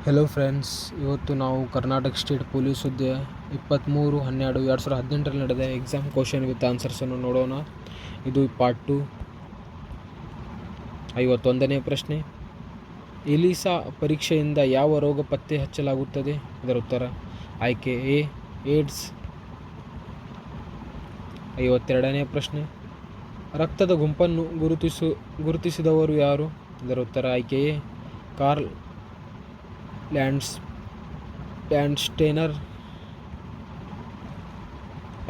Hello friends, ಇವತ್ತು ನಾವು Karnataka state police ಹುದ್ದೆ 23/12/2018 ನಡೆದ ಎಕ್ಸಾಮ್ ಕ್ವಶನ್ ವಿತ್ ಆನ್ಸರ್ಸನ್ನು ನೋಡೋಣ. ಇದು ಪಾರ್ಟ್ 2. 51ನೇ ಪ್ರಶ್ನೆ, ಎಲಿಸಾ ಪರೀಕ್ಷೆಯಿಂದ ಯಾವ ರೋಗ ಪತ್ತೆ ಹಚ್ಚಲಾಗುತ್ತದೆ? ಇದರ ಉತ್ತರ ಆಯ್ಕೆ ಎ ಏಡ್ಸ್. 52ನೇ ಪ್ರಶ್ನೆ, ರಕ್ತದ ಗುಂಪನ್ನು ಗುರುತಿಸಿದವರು ಯಾರು? ಇದರ ಉತ್ತರ ಆಯ್ಕೆ ಎ ಕಾರ್ಲ್ ಲ್ಯಾಂಡ್ಸ್ಟೇನರ್.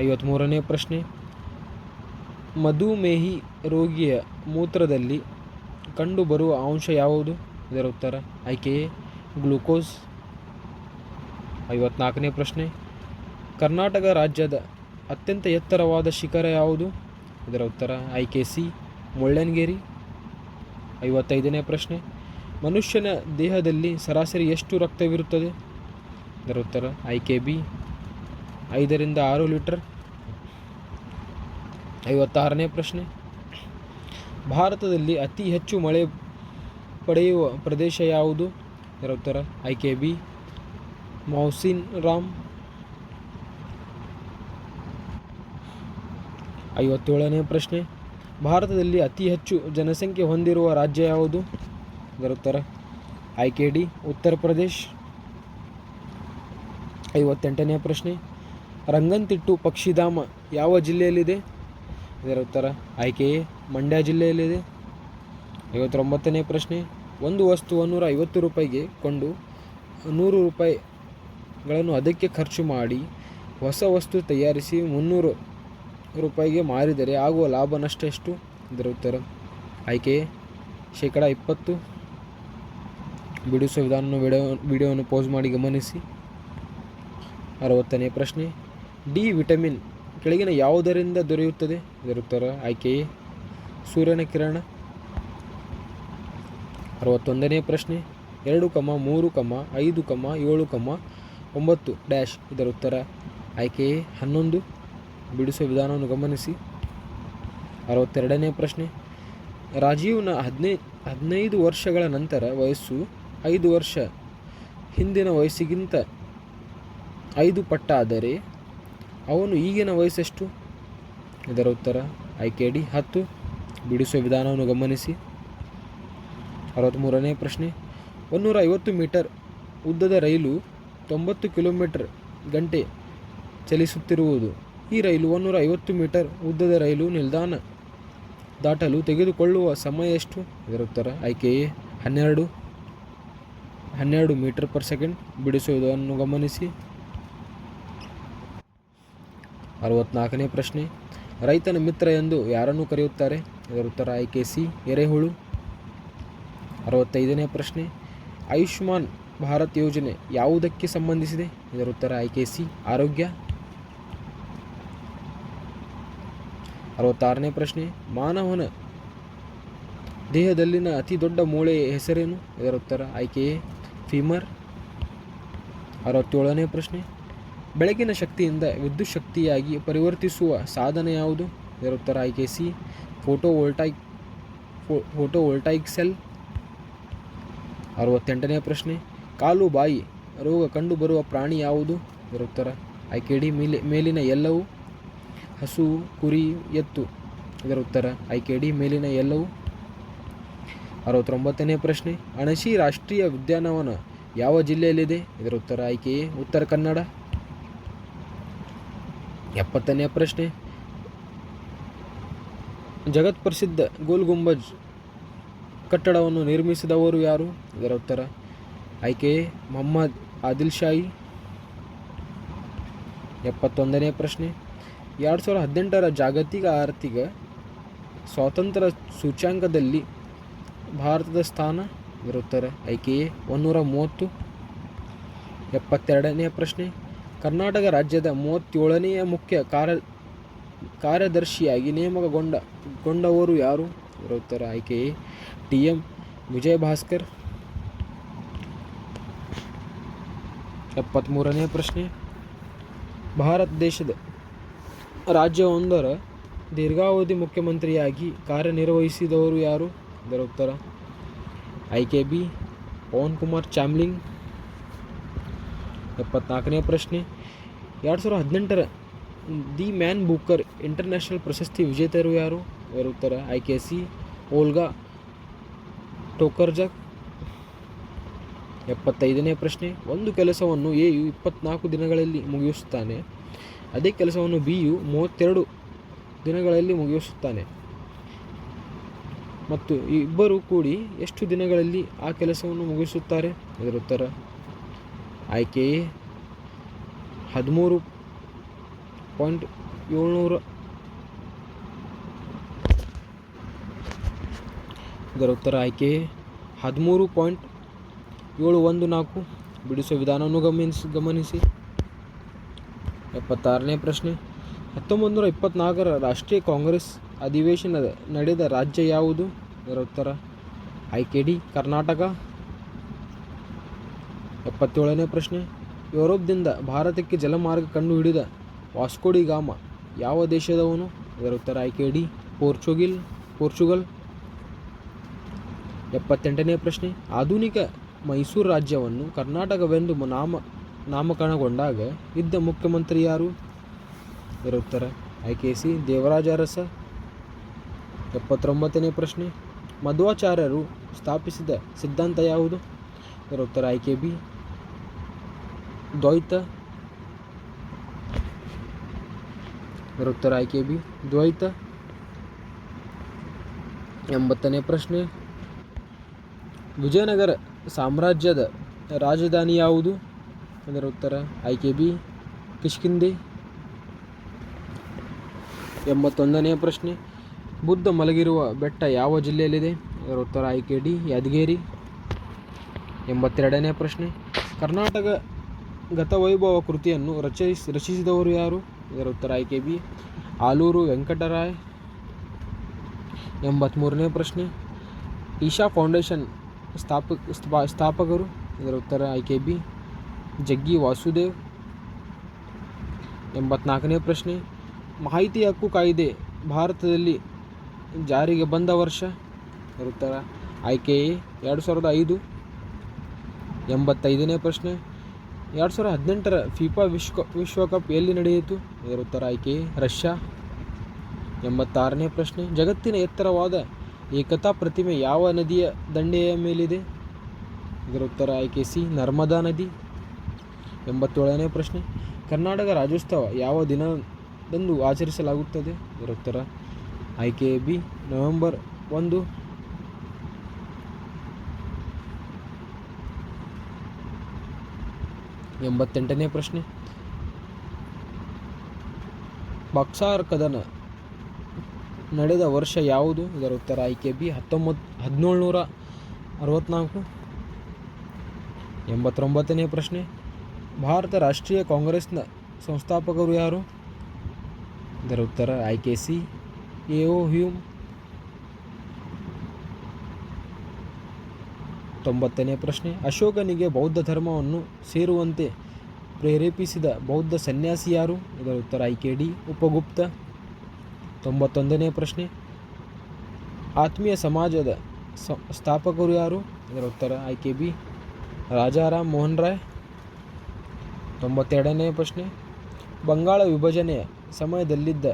53ನೇ ಪ್ರಶ್ನೆ, ಮಧುಮೇಹಿ ರೋಗಿಯ ಮೂತ್ರದಲ್ಲಿ ಕಂಡುಬರುವ ಅಂಶ ಯಾವುದು? ಇದರ ಉತ್ತರ ಆಯ್ಕೆ ಎ ಗ್ಲೂಕೋಸ್. 54ನೇ ಪ್ರಶ್ನೆ, ಕರ್ನಾಟಕ ರಾಜ್ಯದ ಅತ್ಯಂತ ಎತ್ತರವಾದ ಶಿಖರ ಯಾವುದು? ಇದರ ಉತ್ತರ ಆಯ್ಕೆ ಸಿ ಮುಳ್ಳಯ್ಯನಗಿರಿ. 55ನೇ ಪ್ರಶ್ನೆ, ಮನುಷ್ಯನ ದೇಹದಲ್ಲಿ ಸರಾಸರಿ ಎಷ್ಟು ರಕ್ತವಿರುತ್ತದೆ? ಇದರ ಉತ್ತರ ಆಯ್ಕೆ ಬಿ 5-6 ಲೀಟರ್. 56ನೇ ಪ್ರಶ್ನೆ, ಭಾರತದಲ್ಲಿ ಅತಿ ಹೆಚ್ಚು ಮಳೆ ಪಡೆಯುವ ಪ್ರದೇಶ ಯಾವುದು? ಇದರ ಉತ್ತರ ಆಯ್ಕೆ ಬಿ ಮೌಸಿನ್ ರಾಮ್. 57ನೇ ಪ್ರಶ್ನೆ, ಭಾರತದಲ್ಲಿ ಅತಿ ಹೆಚ್ಚು ಜನಸಂಖ್ಯೆ ಹೊಂದಿರುವ ರಾಜ್ಯ ಯಾವುದು? ಇದರ ಉತ್ತರ ಆಯ್ಕೆ ಡಿ ಉತ್ತರ ಪ್ರದೇಶ್. 58ನೇ ಪ್ರಶ್ನೆ, ರಂಗನತಿಟ್ಟು ಪಕ್ಷಿಧಾಮ ಯಾವ ಜಿಲ್ಲೆಯಲ್ಲಿದೆ? ಇದರ ಉತ್ತರ ಆಯ್ಕೆ ಎ ಮಂಡ್ಯ ಜಿಲ್ಲೆಯಲ್ಲಿದೆ. 59ನೇ ಪ್ರಶ್ನೆ, ಒಂದು ವಸ್ತುವನ್ನು 50 ರೂಪಾಯಿಗೆ ಕೊಂಡು 100 ರೂಪಾಯಿಗಳನ್ನು ಅದಕ್ಕೆ ಖರ್ಚು ಮಾಡಿ ಹೊಸ ವಸ್ತು ತಯಾರಿಸಿ 300 ರೂಪಾಯಿಗೆ ಮಾರಿದರೆ ಆಗುವ ಲಾಭ ನಷ್ಟ ಎಷ್ಟು? ಇದರ ಉತ್ತರ ಆಯ್ಕೆ ಎ 20%. ಬಿಡಿಸುವ ವಿಧಾನವನ್ನು ವಿಡಿಯೋವನ್ನು ಪೌಸ್ ಮಾಡಿ ಗಮನಿಸಿ. 60ನೇ ಪ್ರಶ್ನೆ, ಡಿ ವಿಟಮಿನ್ ಕೆಳಗಿನ ಯಾವುದರಿಂದ ದೊರೆಯುತ್ತದೆ? ಇದರ ಉತ್ತರ ಆಯ್ಕೆ ಎ ಸೂರ್ಯನ ಕಿರಣ. 61ನೇ ಪ್ರಶ್ನೆ, 2, 3, 5, 7, 9 ಇದರ ಉತ್ತರ ಆಯ್ಕೆ ಎ 11. ಬಿಡಿಸುವ ವಿಧಾನವನ್ನು ಗಮನಿಸಿ. 62ನೇ ಪ್ರಶ್ನೆ, ರಾಜೀವ್ನ 15 ವರ್ಷಗಳ ನಂತರ ವಯಸ್ಸು 5 ವರ್ಷ ಹಿಂದಿನ ವಯಸ್ಸಿಗಿಂತ 5 ಪಟ್ಟಾದರೆ ಅವನು ಈಗಿನ ವಯಸ್ಸೆಷ್ಟು? ಇದರ ಉತ್ತರ ಆಯ್ಕೆ ಡಿ 10. ಬಿಡಿಸುವ ವಿಧಾನವನ್ನು ಗಮನಿಸಿ. 63ನೇ ಪ್ರಶ್ನೆ, 150 ಮೀಟರ್ ಉದ್ದದ ರೈಲು 90 ಕಿಲೋಮೀಟರ್ ಗಂಟೆ ಚಲಿಸುತ್ತಿರುವುದು. ಈ ರೈಲು 150 ಮೀಟರ್ ಉದ್ದದ ರೈಲು ನಿಲ್ದಾಣ ದಾಟಲು ತೆಗೆದುಕೊಳ್ಳುವ ಸಮಯ ಎಷ್ಟು? ಇದರ ಉತ್ತರ ಆಯ್ಕೆ ಎ 12 ಮೀಟರ್ ಪರ್ ಸೆಕೆಂಡ್. ಬಿಡಿಸುವುದನ್ನು ಗಮನಿಸಿ. 64ನೇ ಪ್ರಶ್ನೆ, ರೈತನ ಮಿತ್ರ ಎಂದು ಯಾರನ್ನು ಕರೆಯುತ್ತಾರೆ? ಇದರ ಉತ್ತರ ಆಯ್ಕೆ ಸಿ ಎರೆಹುಳು. 65ನೇ ಪ್ರಶ್ನೆ, ಆಯುಷ್ಮಾನ್ ಭಾರತ್ ಯೋಜನೆ ಯಾವುದಕ್ಕೆ ಸಂಬಂಧಿಸಿದೆ? ಇದರ ಉತ್ತರ ಆಯ್ಕೆ ಸಿ ಆರೋಗ್ಯ. 66ನೇ ಪ್ರಶ್ನೆ, ಮಾನವನ ದೇಹದಲ್ಲಿನ ಅತಿ ದೊಡ್ಡ ಮೂಳೆಯ ಹೆಸರೇನು? ಇದರ ಉತ್ತರ ಆಯ್ಕೆ ಎ ಫೀಮರ್. 67ನೇ ಪ್ರಶ್ನೆ, ಬೆಳಕಿನ ಶಕ್ತಿಯಿಂದ ವಿದ್ಯುತ್ ಶಕ್ತಿಯಾಗಿ ಪರಿವರ್ತಿಸುವ ಸಾಧನ ಯಾವುದು? ಇದರ ಉತ್ತರ ಆಯ್ಕೆ ಸಿ ಫೋಟೋವೋಲ್ಟಾಯಿಕ್ ಸೆಲ್. 68ನೇ ಪ್ರಶ್ನೆ, ಕಾಲು ಬಾಯಿ ರೋಗ ಕಂಡುಬರುವ ಪ್ರಾಣಿ ಯಾವುದು? ಇದರ ಉತ್ತರ ಆಯ್ಕೆ ಡಿ ಮೇಲಿನ ಎಲ್ಲವೂ. ಹಸು, ಕುರಿ, ಎತ್ತು. ಇದರ ಉತ್ತರ ಆಯ್ಕೆ ಡಿ ಮೇಲಿನ ಎಲ್ಲವೂ. 69ನೇ ಪ್ರಶ್ನೆ, ಅಣಶಿ ರಾಷ್ಟ್ರೀಯ ಉದ್ಯಾನವನ ಯಾವ ಜಿಲ್ಲೆಯಲ್ಲಿದೆ? ಇದರ ಉತ್ತರ ಆಯ್ಕೆ ಎ ಉತ್ತರ ಕನ್ನಡ. 70ನೇ ಪ್ರಶ್ನೆ, ಜಗತ್ ಪ್ರಸಿದ್ಧ ಗೋಲ್ ಗುಂಬಜ್ ಕಟ್ಟಡವನ್ನು ನಿರ್ಮಿಸಿದವರು ಯಾರು? ಇದರ ಉತ್ತರ ಆಯ್ಕೆ ಎ ಮೊಹಮ್ಮದ್ ಆದಿಲ್ ಶಾಹಿ. 71ನೇ ಪ್ರಶ್ನೆ, 2018ರ ಜಾಗತಿಕ ಆರ್ಥಿಕ ಸ್ವಾತಂತ್ರ್ಯ ಸೂಚ್ಯಂಕದಲ್ಲಿ ಭಾರತದ ಸ್ಥಾನ? ಇದರ ಉತ್ತರ ಆಯ್ಕೆ ಎ 130. 72ನೇ ಪ್ರಶ್ನೆ, ಕರ್ನಾಟಕ ರಾಜ್ಯದ 37ನೇ ಮುಖ್ಯ ಕಾರ್ಯದರ್ಶಿಯಾಗಿ ನೇಮಕಗೊಂಡವರು ಯಾರು? ಇದರ ಉತ್ತರ ಆಯ್ಕೆ ಎ TM ವಿಜಯಭಾಸ್ಕರ್. 73ನೇ ಪ್ರಶ್ನೆ, ಭಾರತ ದೇಶದ ರಾಜ್ಯವೊಂದರ ದೀರ್ಘಾವಧಿ ಮುಖ್ಯಮಂತ್ರಿಯಾಗಿ ಕಾರ್ಯನಿರ್ವಹಿಸಿದವರು ಯಾರು? ಇದರ ಉತ್ತರ ಆಯ್ಕೆ ಬಿ ಪವನ್ ಕುಮಾರ್ ಚಾಮ್ಲಿಂಗ್. 74ನೇ ಪ್ರಶ್ನೆ 2018ರ ದಿ ಮ್ಯಾನ್ ಬೂಕರ್ ಇಂಟರ್ನ್ಯಾಷನಲ್ ಪ್ರಶಸ್ತಿ ವಿಜೇತರು ಯಾರು? ಇದರ ಉತ್ತರ ಆಯ್ಕೆ ಸಿ ಓಲ್ಗಾ ಟೋಕರ್ಜಕ್. 75ನೇ ಪ್ರಶ್ನೆ ಒಂದು ಕೆಲಸವನ್ನು ಎ ಯು 24 ದಿನಗಳಲ್ಲಿ ಮುಗಿಸುತ್ತಾನೆ, ಅದೇ ಕೆಲಸವನ್ನು ಬಿ ಯು 32 ದಿನಗಳಲ್ಲಿ ಮುಗಿಸುತ್ತಾನೆ ಮತ್ತು ಇಬ್ಬರು ಕೂಡಿ ಎಷ್ಟು ದಿನಗಳಲ್ಲಿ ಆ ಕೆಲಸವನ್ನು ಮುಗಿಸುತ್ತಾರೆ? ಇದರ ಉತ್ತರ ಆಯ್ಕೆ ಎ 13.700. ಇದರ ಉತ್ತರ ಆಯ್ಕೆ 13.714. ಬಿಡಿಸುವ ವಿಧಾನವನ್ನು ಗಮನಿಸಿ. 76ನೇ ಪ್ರಶ್ನೆ 1924ರ ರಾಷ್ಟ್ರೀಯ ಕಾಂಗ್ರೆಸ್ ಅಧಿವೇಶನ ನಡೆದ ರಾಜ್ಯ ಯಾವುದು? ಇದರ ಉತ್ತರ ಆಯ್ಕೆ ಡಿ ಕರ್ನಾಟಕ. 77ನೇ ಪ್ರಶ್ನೆ ಯುರೋಪ್ದಿಂದ ಭಾರತಕ್ಕೆ ಜಲಮಾರ್ಗ ಕಂಡುಹಿಡಿದ ವಾಸ್ಕೋ ಡಿ ಗಾಮ ಯಾವ ದೇಶದವನು? ಇದರ ಉತ್ತರ ಆಯ್ಕೆ ಡಿ ಪೋರ್ಚುಗಲ್. 78ನೇ ಪ್ರಶ್ನೆ ಆಧುನಿಕ ಮೈಸೂರು ರಾಜ್ಯವನ್ನು ಕರ್ನಾಟಕವೆಂದು ನಾಮಕರಣಗೊಂಡಾಗ ಇದ್ದ ಮುಖ್ಯಮಂತ್ರಿ ಯಾರು? ಇದರ ಉತ್ತರ ಆಯ್ಕೆ ಸಿ ದೇವರಾಜ ಅರಸ. 79ನೇ ಪ್ರಶ್ನೆ ಮಧ್ವಾಚಾರ್ಯರು ಸ್ಥಾಪಿಸಿದ ಸಿದ್ಧಾಂತ ಯಾವುದು? ಇದರ ಉತ್ತರ ಆಯ್ಕೆ ಬಿ ದ್ವೈತ. ಇದರ ಉತ್ತರ ಆಯ್ಕೆ ಬಿ ದ್ವೈತ. 80ನೇ ಪ್ರಶ್ನೆ ವಿಜಯನಗರ ಸಾಮ್ರಾಜ್ಯದ ರಾಜಧಾನಿ ಯಾವುದು? ಇದರ ಉತ್ತರ ಆಯ್ಕೆ ಬಿ ಕಿಷ್ಕಿಂಧೆ. 81ನೇ ಪ್ರಶ್ನೆ ಬುದ್ಧ ಮಲಗಿರುವ ಬೆಟ್ಟ ಯಾವ ಜಿಲ್ಲೆಯಲ್ಲಿದೆ? ಇದರ ಉತ್ತರ ಆಯ್ಕೆ ಡಿ ಯಾದಗಿರಿ. 82ನೇ ಪ್ರಶ್ನೆ ಕರ್ನಾಟಕ ಗತವೈಭವ ಕೃತಿಯನ್ನು ರಚಿಸಿದವರು ಯಾರು? ಇದರ ಉತ್ತರ ಆಯ್ಕೆ ಬಿ ಆಲೂರು ವೆಂಕಟರಾಯ್. 83ನೇ ಪ್ರಶ್ನೆ ಈಶಾ ಫೌಂಡೇಶನ್ ಸ್ಥಾಪಕರು? ಇದರ ಉತ್ತರ ಆಯ್ಕೆ ಬಿ ಜಗ್ಗಿ ವಾಸುದೇವ್. 84ನೇ ಪ್ರಶ್ನೆ ಮಾಹಿತಿ ಹಕ್ಕು ಕಾಯ್ದೆ ಭಾರತದಲ್ಲಿ ಜಾರಿಗೆ ಬಂದ ವರ್ಷ? ಇದರ ಉತ್ತರ ಆಯ್ಕೆ ಎ 2005. 85ನೇ ಪ್ರಶ್ನೆ 2018ರ ಫಿಫಾ ವಿಶ್ವಕಪ್ ಎಲ್ಲಿ ನಡೆಯಿತು? ಇದರ ಉತ್ತರ ಆಯ್ಕೆ ರಷ್ಯಾ. 86ನೇ ಪ್ರಶ್ನೆ ಜಗತ್ತಿನ ಎತ್ತರವಾದ ಏಕತಾ ಪ್ರತಿಮೆ ಯಾವ ನದಿಯ ದಂಡೆಯ ಮೇಲಿದೆ? ಇದರ ಉತ್ತರ ಆಯ್ಕೆ ಸಿ ನರ್ಮದಾ ನದಿ. 87ನೇ ಪ್ರಶ್ನೆ ಕರ್ನಾಟಕ ರಾಜ್ಯೋತ್ಸವ ಯಾವ ದಿನದಂದು ಆಚರಿಸಲಾಗುತ್ತದೆ? ಇದರ ಉತ್ತರ ಆಯ್ಕೆ ಬಿ ನವೆಂಬರ್ 1. 88ನೇ ಪ್ರಶ್ನೆ ಬಕ್ಸಾರ್ ಕದನ ನಡೆದ ವರ್ಷ ಯಾವುದು? ಇದರ ಉತ್ತರ ಆಯ್ಕೆ ಬಿ 1764. 89ನೇ ಪ್ರಶ್ನೆ ಭಾರತ ರಾಷ್ಟ್ರೀಯ ಕಾಂಗ್ರೆಸ್ನ ಸಂಸ್ಥಾಪಕರು ಯಾರು? ಇದರ ಉತ್ತರ ಆಯ್ಕೆ ಸಿ ಎ.ಓ. ಹ್ಯೂಮ್. 90ನೇ ಪ್ರಶ್ನೆ ಅಶೋಕನಿಗೆ ಬೌದ್ಧ ಧರ್ಮವನ್ನು ಸೇರುವಂತೆ ಪ್ರೇರೇಪಿಸಿದ ಬೌದ್ಧ ಸನ್ಯಾಸಿ ಯಾರು? ಇದರ ಉತ್ತರ ಆಯ್ಕೆ ಡಿ ಉಪಗುಪ್ತ. 91ನೇ ಪ್ರಶ್ನೆ ಆತ್ಮೀಯ ಸಮಾಜದ ಸ್ಥಾಪಕರು ಯಾರು? ಇದರ ಉತ್ತರ ಆಯ್ಕೆ ಬಿ ರಾಜಾರಾಮ್ ಮೋಹನ್ ರಾಯ್. 92ನೇ ಪ್ರಶ್ನೆ ಬಂಗಾಳ ವಿಭಜನೆಯ ಸಮಯದಲ್ಲಿದ್ದ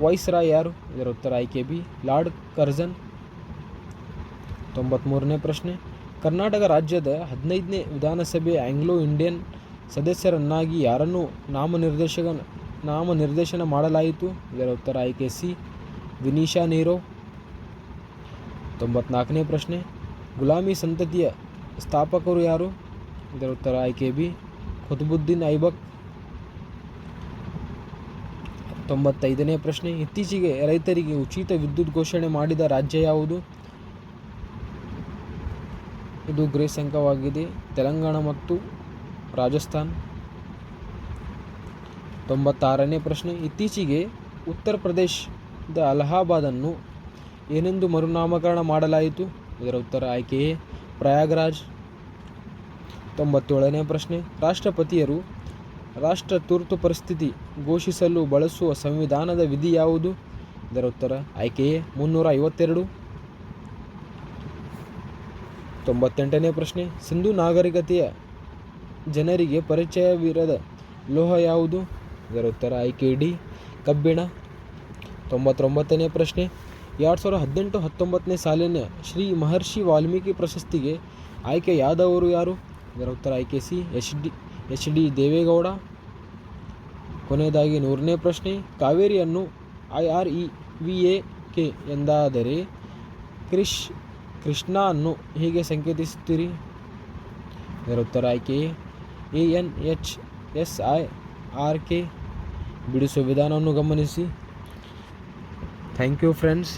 ವೈಸ್ರಾಯ್ ಯಾರು? ಇದರ ಉತ್ತರ ಆಯ್ಕೆ ಬಿ ಲಾರ್ಡ್ ಕರ್ಜನ್. 93ನೇ ಪ್ರಶ್ನೆ ಕರ್ನಾಟಕ ರಾಜ್ಯದ 15ನೇ ವಿಧಾನಸಭೆ ಆಂಗ್ಲೋ ಇಂಡಿಯನ್ ಸದಸ್ಯರನ್ನಾಗಿ ಯಾರನ್ನು ನಾಮನಿರ್ದೇಶನ ಮಾಡಲಾಯಿತು? ಇದರ ಉತ್ತರ ಆಯ್ಕೆ ಸಿ ವಿನೀಶಾ ನೀರೋವ್. 94ನೇ ಪ್ರಶ್ನೆ ಗುಲಾಮಿ ಸಂತತಿಯ ಸ್ಥಾಪಕರು ಯಾರು? ಇದರ ಉತ್ತರ ಆಯ್ಕೆ ಬಿ ಕುತುಬುದ್ದೀನ್ ಐಬಕ್. 95ನೇ ಪ್ರಶ್ನೆ ಇತ್ತೀಚೆಗೆ ರೈತರಿಗೆ ಉಚಿತ ವಿದ್ಯುತ್ ಘೋಷಣೆ ಮಾಡಿದ ರಾಜ್ಯ ಯಾವುದು? ಇದು ಗ್ರೇಸ್ ಅಂಕವಾಗಿದೆ ತೆಲಂಗಾಣ ಮತ್ತು ರಾಜಸ್ಥಾನ್. 96ನೇ ಪ್ರಶ್ನೆ ಇತ್ತೀಚೆಗೆ ಉತ್ತರ ಪ್ರದೇಶದ ಅಲಹಾಬಾದನ್ನು ಏನೆಂದು ಮರುನಾಮಕರಣ ಮಾಡಲಾಯಿತು? ಇದರ ಉತ್ತರ ಆಯ್ಕೆ ಎ ಪ್ರಯಾಗ್ರಾಜ್. 97ನೇ ಪ್ರಶ್ನೆ ರಾಷ್ಟ್ರಪತಿಯರು ರಾಷ್ಟ್ರ ತುರ್ತು ಪರಿಸ್ಥಿತಿ ಘೋಷಿಸಲು ಬಳಸುವ ಸಂವಿಧಾನದ ವಿಧಿ ಯಾವುದು? ಇದರ ಉತ್ತರ ಆಯ್ಕೆ ಎ 352. 98ನೇ ಪ್ರಶ್ನೆ ಸಿಂಧೂ ನಾಗರಿಕತೆಯ ಜನರಿಗೆ ಪರಿಚಯವಿರದ ಲೋಹ ಯಾವುದು? ಇದರ ಉತ್ತರ ಆಯ್ಕೆ ಡಿ ಕಬ್ಬಿಣ. 99ನೇ ಪ್ರಶ್ನೆ, 2018-19 ಸಾಲಿನ ಶ್ರೀ ಮಹರ್ಷಿ ವಾಲ್ಮೀಕಿ ಪ್ರಶಸ್ತಿಗೆ ಆಯ್ಕೆಯಾದವರು ಯಾರು? ಇದರ ಉತ್ತರ ಆಯ್ಕೆ ಸಿ ಎಚ್ ಡಿ ದೇವೇಗೌಡ. ಕೊನೆಯದಾಗಿ 100ನೇ ಪ್ರಶ್ನೆ, ಕಾವೇರಿಯನ್ನು IREVAK ಎಂದಾದರೆ ಕೃಷ್ಣ ಅನ್ನು ಹೇಗೆ ಸಂಕೇತಿಸುತ್ತೀರಿ? ಇದರ ಉತ್ತರ ಆಯ್ಕೆ ANHSIRK. ಬಿಡಿಸುವ ವಿಧಾನವನ್ನು ಗಮನಿಸಿ. Thank you friends.